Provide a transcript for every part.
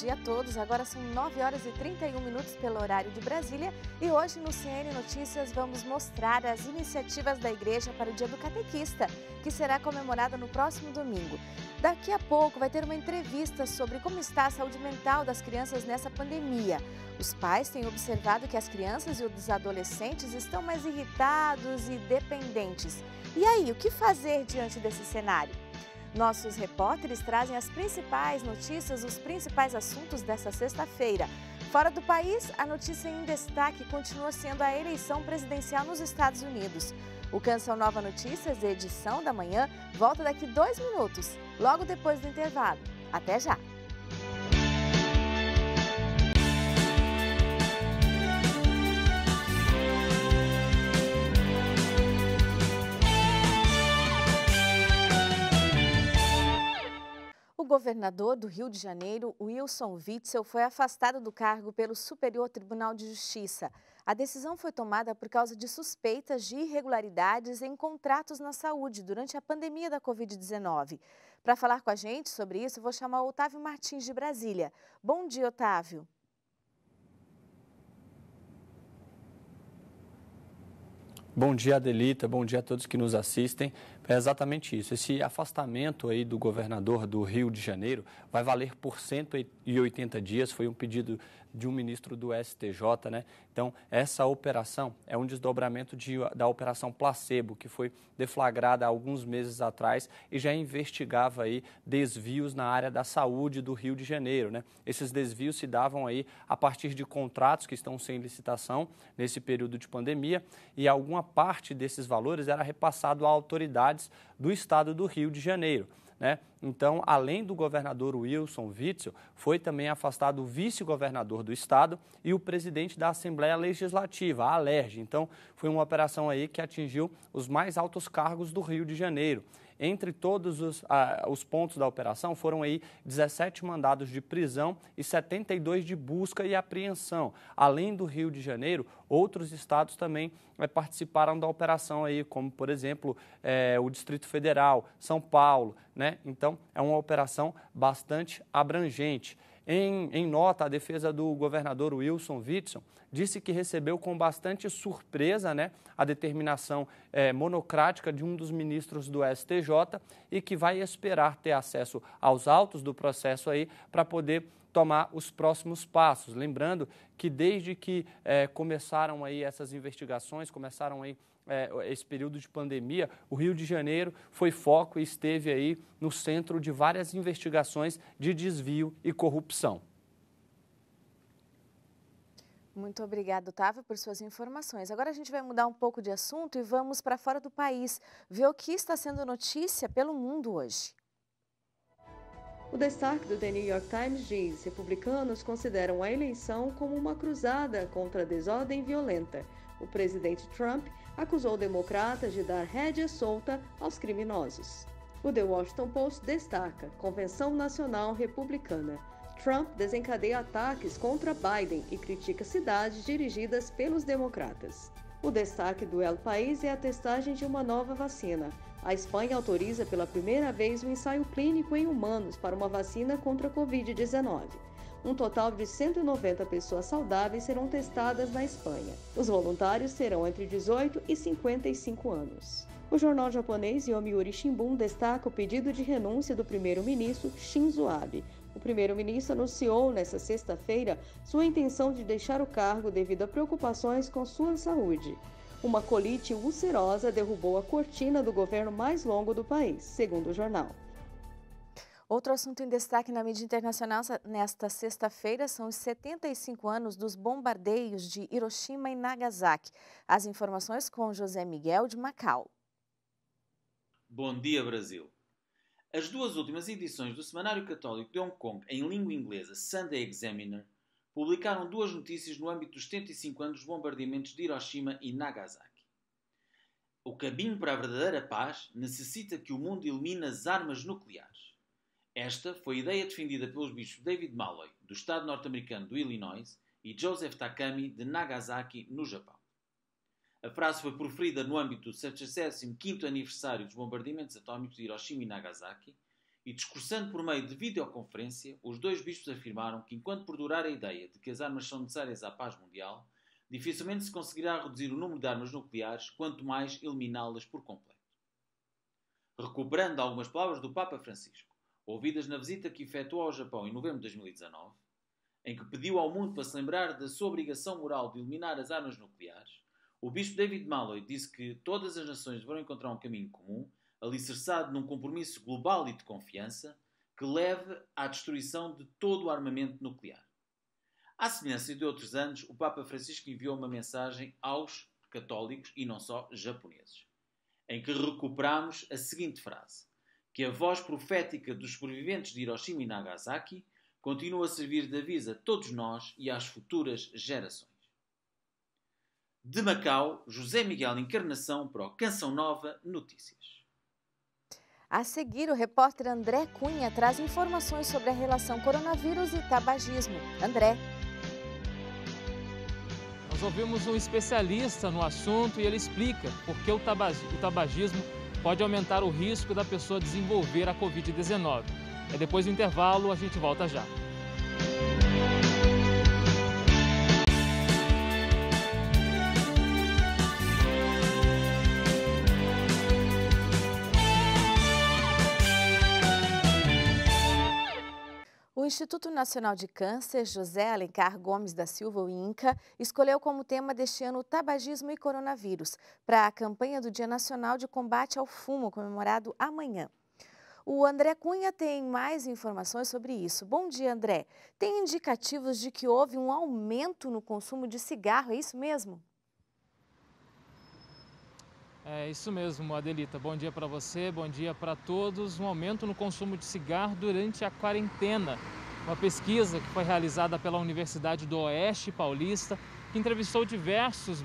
dia a todos. Agora são 9 horas e 31 minutos pelo horário de Brasília e hoje no CN Notícias vamos mostrar as iniciativas da igreja para o Dia do Catequista, que será comemorado no próximo domingo. Daqui a pouco vai ter uma entrevista sobre como está a saúde mental das crianças nessa pandemia. Os pais têm observado que as crianças e os adolescentes estão mais irritados e dependentes. E aí, o que fazer diante desse cenário? Nossos repórteres trazem as principais notícias, os principais assuntos dessa sexta-feira. Fora do país, a notícia em destaque continua sendo a eleição presidencial nos Estados Unidos. O Canção Nova Notícias, edição da manhã, volta daqui 2 minutos, logo depois do intervalo. Até já! O governador do Rio de Janeiro, Wilson Witzel, foi afastado do cargo pelo Superior Tribunal de Justiça. A decisão foi tomada por causa de suspeitas de irregularidades em contratos na saúde durante a pandemia da Covid-19. Para falar com a gente sobre isso, vou chamar o Otávio Martins de Brasília. Bom dia, Otávio. Bom dia, Adelita. Bom dia a todos que nos assistem. É exatamente isso. Esse afastamento aí do governador do Rio de Janeiro vai valer por 180 dias. Foi um pedido de um ministro do STJ, né? Então, essa operação é um desdobramento da Operação Placebo, que foi deflagrada há alguns meses atrás e já investigava aí desvios na área da saúde do Rio de Janeiro, né? Esses desvios se davam aí a partir de contratos que estão sem licitação nesse período de pandemia e alguma parte desses valores era repassado a autoridades do estado do Rio de Janeiro, né? Então, além do governador Wilson Witzel, foi também afastado o vice-governador do estado e o presidente da Assembleia Legislativa, a ALERJ. Então, foi uma operação aí que atingiu os mais altos cargos do Rio de Janeiro. Entre todos os pontos da operação foram aí 17 mandados de prisão e 72 de busca e apreensão. Além do Rio de Janeiro, outros estados também participaram da operação aí, como por exemplo o Distrito Federal, São Paulo, né? Então é uma operação bastante abrangente. Em nota, a defesa do governador Wilson Witzel disse que recebeu com bastante surpresa, né, a determinação monocrática de um dos ministros do STJ e que vai esperar ter acesso aos autos do processo aí para poder tomar os próximos passos. Lembrando que desde que começaram aí essas investigações, começaram aí esse período de pandemia, o Rio de Janeiro foi foco e esteve aí no centro de várias investigações de desvio e corrupção. Muito obrigada, Otávio, por suas informações. Agora a gente vai mudar um pouco de assunto e vamos para fora do país, ver o que está sendo notícia pelo mundo hoje. O destaque do The New York Times diz: republicanos consideram a eleição como uma cruzada contra a desordem violenta. O presidente Trump acusou democratas de dar rédea solta aos criminosos. O The Washington Post destaca: Convenção Nacional Republicana. Trump desencadeia ataques contra Biden e critica cidades dirigidas pelos democratas. O destaque do El País é a testagem de uma nova vacina. A Espanha autoriza pela primeira vez um ensaio clínico em humanos para uma vacina contra a Covid-19. Um total de 190 pessoas saudáveis serão testadas na Espanha. Os voluntários terão entre 18 e 55 anos. O jornal japonês Yomiuri Shimbun destaca o pedido de renúncia do primeiro-ministro Shinzo Abe. O primeiro-ministro anunciou nesta sexta-feira sua intenção de deixar o cargo devido a preocupações com sua saúde. Uma colite ulcerosa derrubou a cortina do governo mais longo do país, segundo o jornal. Outro assunto em destaque na mídia internacional nesta sexta-feira são os 75 anos dos bombardeios de Hiroshima e Nagasaki. As informações com José Miguel de Macau. Bom dia, Brasil! As duas últimas edições do Semanário Católico de Hong Kong, em língua inglesa, Sunday Examiner, publicaram duas notícias no âmbito dos 75 anos dos bombardeamentos de Hiroshima e Nagasaki. O caminho para a verdadeira paz necessita que o mundo elimine as armas nucleares. Esta foi a ideia defendida pelos bispos David Malloy, do estado norte-americano do Illinois, e Joseph Takami, de Nagasaki, no Japão. A frase foi proferida no âmbito do 75º aniversário dos bombardeamentos atómicos de Hiroshima e Nagasaki E discursando por meio de videoconferência, os dois bispos afirmaram que enquanto perdurar a ideia de que as armas são necessárias à paz mundial, dificilmente se conseguirá reduzir o número de armas nucleares, quanto mais eliminá-las por completo. Recuperando algumas palavras do Papa Francisco, ouvidas na visita que efetuou ao Japão em novembro de 2019, em que pediu ao mundo para se lembrar da sua obrigação moral de eliminar as armas nucleares, o bispo David Malloy disse que todas as nações deverão encontrar um caminho comum, alicerçado num compromisso global e de confiança, que leve à destruição de todo o armamento nuclear. À semelhança de outros anos, o Papa Francisco enviou uma mensagem aos católicos, e não só japoneses, em que recuperamos a seguinte frase: que a voz profética dos sobreviventes de Hiroshima e Nagasaki continua a servir de aviso a todos nós e às futuras gerações. De Macau, José Miguel Encarnação para o Canção Nova Notícias. A seguir, o repórter André Cunha traz informações sobre a relação coronavírus e tabagismo. André. Nós ouvimos um especialista no assunto e ele explica por que o tabagismo pode aumentar o risco da pessoa desenvolver a Covid-19. Depois do intervalo, a gente volta já. O Instituto Nacional de Câncer, José Alencar Gomes da Silva, o INCA, escolheu como tema deste ano o tabagismo e coronavírus, para a campanha do Dia Nacional de Combate ao Fumo, comemorado amanhã. O André Cunha tem mais informações sobre isso. Bom dia, André. Tem indicativos de que houve um aumento no consumo de cigarro, é isso mesmo? É isso mesmo, Adelita. Bom dia para você, bom dia para todos. Um aumento no consumo de cigarro durante a quarentena. Uma pesquisa que foi realizada pela Universidade do Oeste Paulista, que entrevistou diversos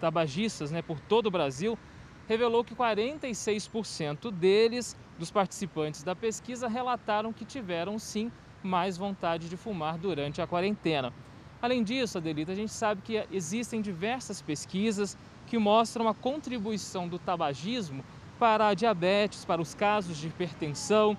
tabagistas por todo o Brasil, revelou que 46% deles, dos participantes da pesquisa, relataram que tiveram sim mais vontade de fumar durante a quarentena. Além disso, Adelita, a gente sabe que existem diversas pesquisas que mostram a contribuição do tabagismo para a diabetes, para os casos de hipertensão,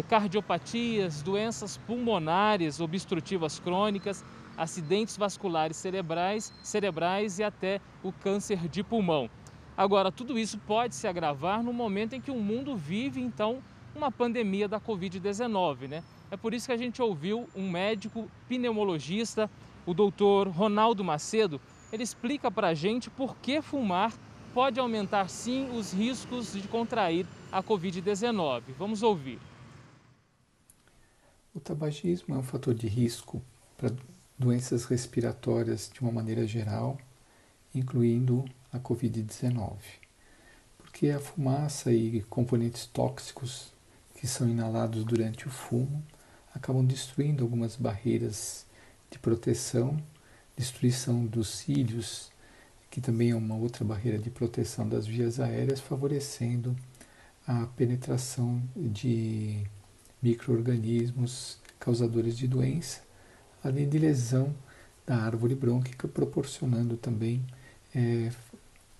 cardiopatias, doenças pulmonares obstrutivas crônicas, acidentes vasculares cerebrais e até o câncer de pulmão. Agora, tudo isso pode se agravar no momento em que o mundo vive, então, uma pandemia da Covid-19, É por isso que a gente ouviu um médico pneumologista, o doutor Ronaldo Macedo. Ele explica para a gente por que fumar pode aumentar, sim, os riscos de contrair a Covid-19. Vamos ouvir. O tabagismo é um fator de risco para doenças respiratórias de uma maneira geral, incluindo a Covid-19, porque a fumaça e componentes tóxicos que são inalados durante o fumo acabam destruindo algumas barreiras de proteção, destruição dos cílios, que também é uma outra barreira de proteção das vias aéreas, favorecendo a penetração de micro-organismos causadores de doença, além de lesão da árvore brônquica, proporcionando também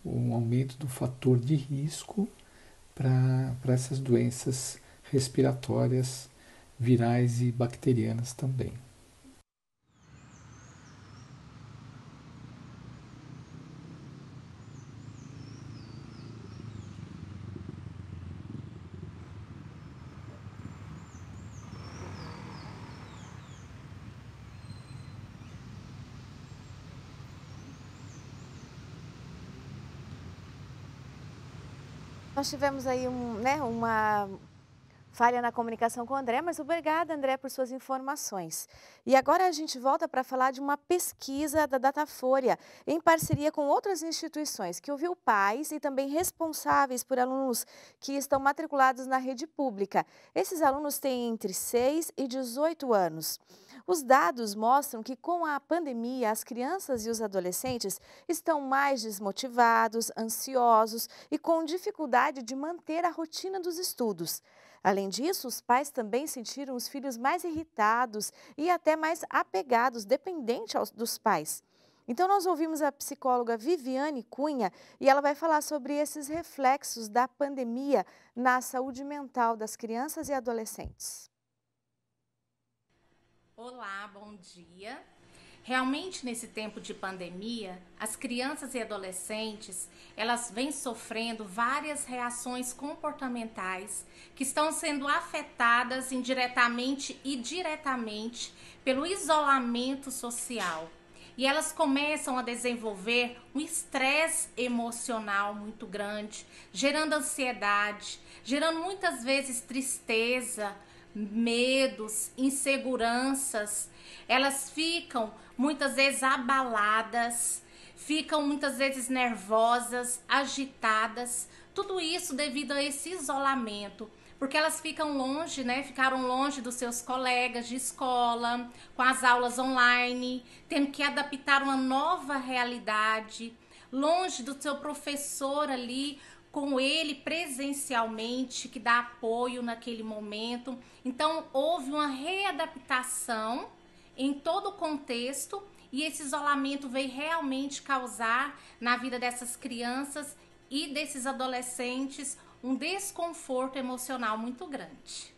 um aumento do fator de risco para essas doenças respiratórias, virais e bacterianas também. Nós tivemos aí uma falha na comunicação com o André, mas obrigada, André, por suas informações. E agora a gente volta para falar de uma pesquisa da Datafolha, em parceria com outras instituições, que ouviu pais e também responsáveis por alunos que estão matriculados na rede pública. Esses alunos têm entre 6 e 18 anos. Os dados mostram que, com a pandemia, as crianças e os adolescentes estão mais desmotivados, ansiosos e com dificuldade de manter a rotina dos estudos. Além disso, os pais também sentiram os filhos mais irritados e até mais apegados, dependentes dos pais. Então nós ouvimos a psicóloga Viviane Cunha e ela vai falar sobre esses reflexos da pandemia na saúde mental das crianças e adolescentes. Olá, bom dia. Realmente, nesse tempo de pandemia, as crianças e adolescentes, elas vêm sofrendo várias reações comportamentais que estão sendo afetadas indiretamente e diretamente pelo isolamento social. E elas começam a desenvolver um estresse emocional muito grande, gerando ansiedade, gerando muitas vezes tristeza, medos, inseguranças. Elas ficam muitas vezes abaladas, ficam muitas vezes nervosas, agitadas, tudo isso devido a esse isolamento, porque elas ficam longe, ficaram longe dos seus colegas de escola, com as aulas online, tendo que adaptar uma nova realidade, longe do seu professor ali, com ele presencialmente, que dá apoio naquele momento. Então, houve uma readaptação em todo o contexto e esse isolamento veio realmente causar na vida dessas crianças e desses adolescentes um desconforto emocional muito grande.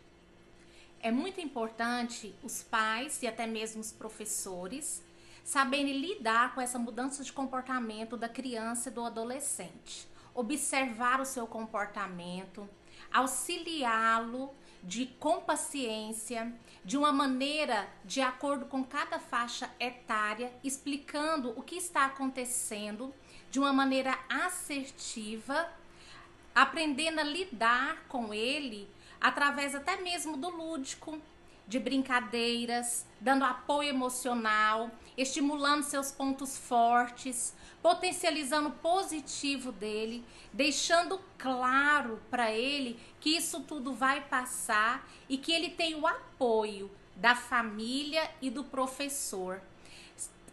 É muito importante os pais e até mesmo os professores saberem lidar com essa mudança de comportamento da criança e do adolescente. Observar o seu comportamento, auxiliá-lo com paciência, de uma maneira de acordo com cada faixa etária, explicando o que está acontecendo de uma maneira assertiva, aprendendo a lidar com ele através até mesmo do lúdico, de brincadeiras, dando apoio emocional, estimulando seus pontos fortes, potencializando o positivo dele, deixando claro para ele que isso tudo vai passar e que ele tem o apoio da família e do professor.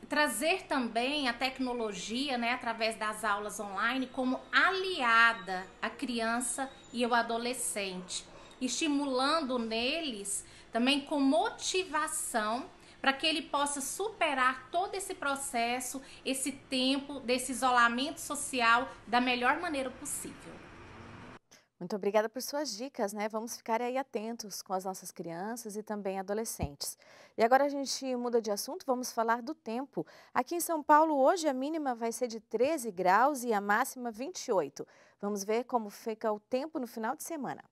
Trazer também a tecnologia, através das aulas online, como aliada à criança e ao adolescente, estimulando neles também com motivação para que ele possa superar todo esse processo, esse tempo desse isolamento social da melhor maneira possível. Muito obrigada por suas dicas, Vamos ficar aí atentos com as nossas crianças e também adolescentes. E agora a gente muda de assunto, vamos falar do tempo. Aqui em São Paulo, hoje a mínima vai ser de 13 graus e a máxima 28. Vamos ver como fica o tempo no final de semana.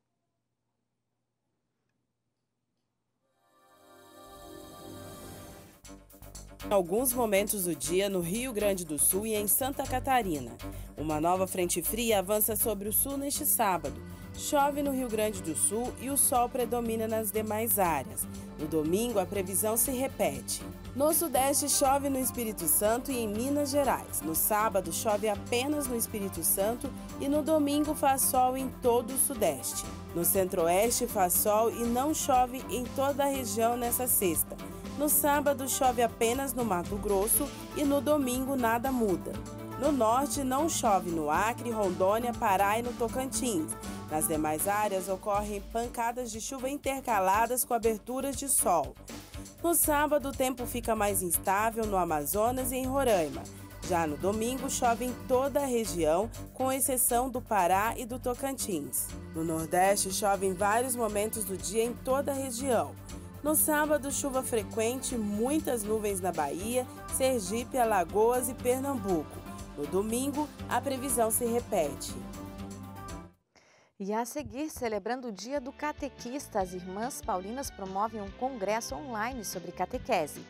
Alguns momentos do dia no Rio Grande do Sul e em Santa Catarina. Uma nova frente fria avança sobre o sul neste sábado. Chove no Rio Grande do Sul e o sol predomina nas demais áreas. No domingo, a previsão se repete. No sudeste, chove no Espírito Santo e em Minas Gerais. No sábado, chove apenas no Espírito Santo e no domingo faz sol em todo o sudeste. No centro-oeste, faz sol e não chove em toda a região nessa sexta. No sábado, chove apenas no Mato Grosso e no domingo nada muda. No norte, não chove no Acre, Rondônia, Pará e no Tocantins. Nas demais áreas, ocorrem pancadas de chuva intercaladas com aberturas de sol. No sábado, o tempo fica mais instável no Amazonas e em Roraima. Já no domingo, chove em toda a região, com exceção do Pará e do Tocantins. No Nordeste, chove em vários momentos do dia em toda a região. No sábado, chuva frequente, muitas nuvens na Bahia, Sergipe, Alagoas e Pernambuco. No domingo, a previsão se repete. E a seguir, celebrando o Dia do Catequista, as Irmãs Paulinas promovem um congresso online sobre catequese.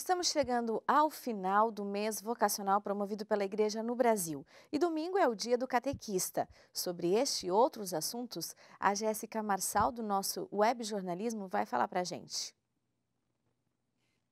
Estamos chegando ao final do mês vocacional promovido pela Igreja no Brasil. E domingo é o Dia do Catequista. Sobre este e outros assuntos, a Jéssica Marçal, do nosso Web Jornalismo, vai falar para a gente.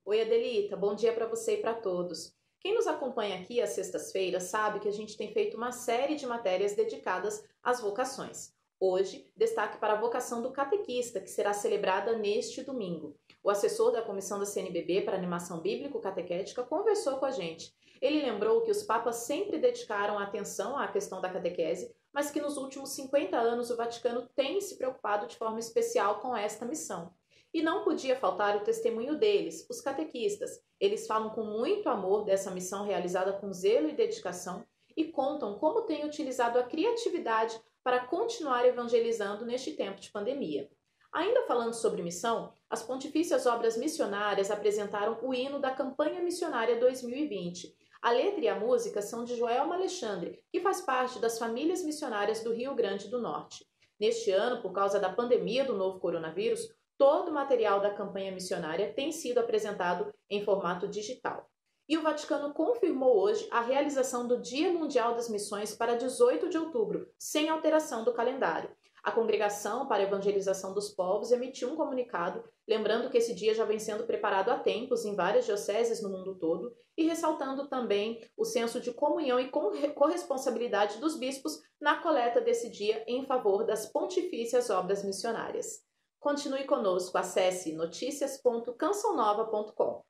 Oi, Adelita. Bom dia para você e para todos. Quem nos acompanha aqui às sextas-feiras sabe que a gente tem feito uma série de matérias dedicadas às vocações. Hoje, destaque para a vocação do catequista, que será celebrada neste domingo. O assessor da comissão da CNBB para animação bíblico-catequética conversou com a gente Ele lembrou que os papas sempre dedicaram atenção à questão da catequese, mas que nos últimos 50 anos o Vaticano tem se preocupado de forma especial com esta missão. E não podia faltar o testemunho deles, os catequistas. Eles falam com muito amor dessa missão realizada com zelo e dedicação e contam como têm utilizado a criatividade para continuar evangelizando neste tempo de pandemia. Ainda falando sobre missão, as Pontifícias Obras Missionárias apresentaram o hino da Campanha Missionária 2020. A letra e a música são de Joelma Alexandre, que faz parte das famílias missionárias do Rio Grande do Norte. Neste ano, por causa da pandemia do novo coronavírus, todo o material da campanha missionária tem sido apresentado em formato digital. E o Vaticano confirmou hoje a realização do Dia Mundial das Missões para 18 de outubro, sem alteração do calendário. A Congregação para a Evangelização dos Povos emitiu um comunicado, lembrando que esse dia já vem sendo preparado há tempos em várias dioceses no mundo todo e ressaltando também o senso de comunhão e corresponsabilidade dos bispos na coleta desse dia em favor das Pontifícias Obras Missionárias. Continue conosco, acesse noticias.cançãonova.com.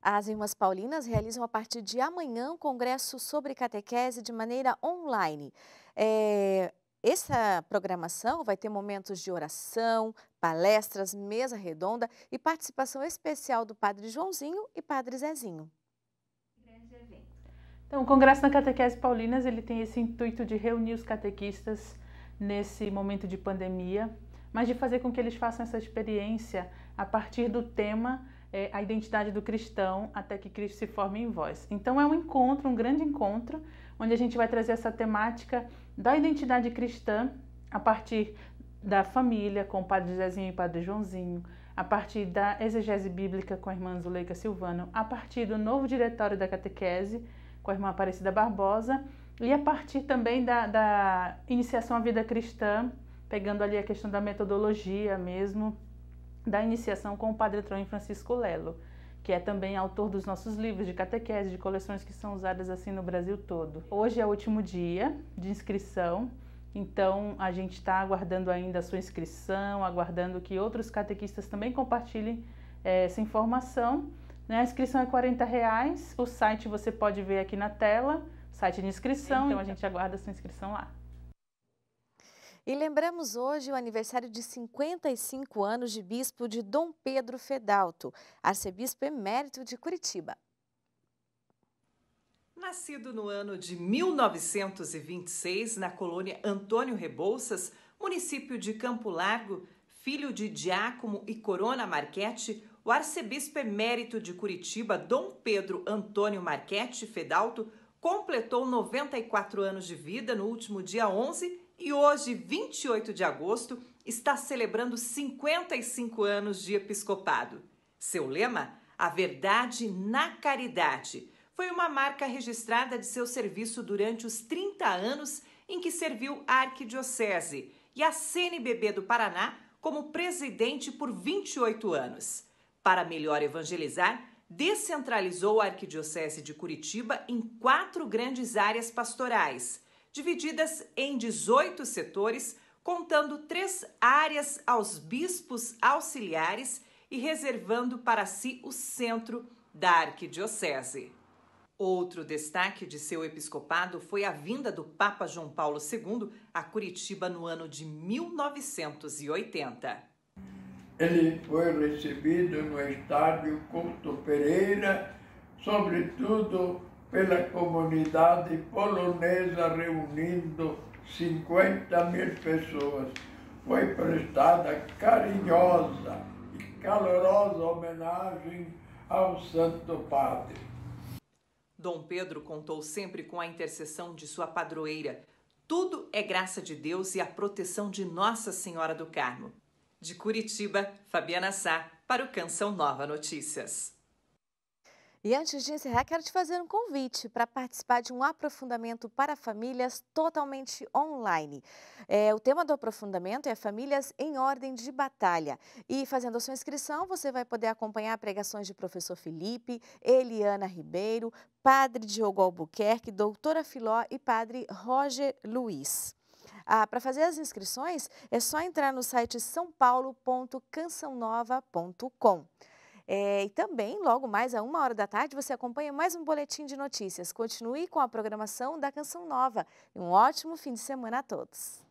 As Irmãs Paulinas realizam a partir de amanhã um congresso sobre catequese de maneira online. Essa programação vai ter momentos de oração, palestras, mesa redonda e participação especial do Padre Joãozinho e Padre Zezinho. Então, o Congresso da Catequese Paulinas ele tem esse intuito de reunir os catequistas nesse momento de pandemia, mas de fazer com que eles façam essa experiência a partir do tema a identidade do cristão até que Cristo se forme em vós. Então é um encontro, um grande encontro, onde a gente vai trazer essa temática da identidade cristã a partir da família, com o Padre Zezinho e o Padre Joãozinho, a partir da exegese bíblica com a irmã Zuleika Silvano, a partir do novo diretório da catequese com a irmã Aparecida Barbosa e a partir também da iniciação à vida cristã, pegando ali a questão da metodologia mesmo, da iniciação com o Padre Trônio Francisco Lelo, que é também autor dos nossos livros de catequese, de coleções que são usadas assim no Brasil todo. Hoje é o último dia de inscrição, então a gente está aguardando ainda a sua inscrição, aguardando que outros catequistas também compartilhem essa informação. A inscrição é R$40, o site você pode ver aqui na tela, site de inscrição, então a gente aguarda a sua inscrição lá. E lembramos hoje o aniversário de 55 anos de bispo de Dom Pedro Fedalto, arcebispo emérito de Curitiba. Nascido no ano de 1926 na colônia Antônio Rebouças, município de Campo Largo, filho de Giacomo e Corona Marchetti, o arcebispo emérito de Curitiba, Dom Pedro Antônio Marchetti Fedalto, completou 94 anos de vida no último dia 11 e hoje, 28 de agosto, está celebrando 55 anos de episcopado. Seu lema, a verdade na caridade, foi uma marca registrada de seu serviço durante os 30 anos em que serviu a Arquidiocese e a CNBB do Paraná como presidente por 28 anos. Para melhor evangelizar, descentralizou a Arquidiocese de Curitiba em 4 grandes áreas pastorais, divididas em 18 setores, contando 3 áreas aos bispos auxiliares e reservando para si o centro da arquidiocese. Outro destaque de seu episcopado foi a vinda do Papa João Paulo II a Curitiba no ano de 1980. Ele foi recebido no estádio Couto Pereira, sobretudo pela comunidade polonesa, reunindo 50.000 pessoas. Foi prestada carinhosa e calorosa homenagem ao Santo Padre. Dom Pedro contou sempre com a intercessão de sua padroeira. Tudo é graça de Deus e a proteção de Nossa Senhora do Carmo. De Curitiba, Fabiana Sá, para o Canção Nova Notícias. E antes de encerrar, quero te fazer um convite para participar de um aprofundamento para famílias totalmente online. O tema do aprofundamento é Famílias em Ordem de Batalha. E fazendo a sua inscrição, você vai poder acompanhar pregações de professor Felipe, Eliana Ribeiro, Padre Diogo Albuquerque, Doutora Filó e Padre Roger Luiz. Para fazer as inscrições, é só entrar no site sãopaulo.cançãonova.com. E também, logo mais, à 13h, você acompanha mais um boletim de notícias. Continue com a programação da Canção Nova. E um ótimo fim de semana a todos.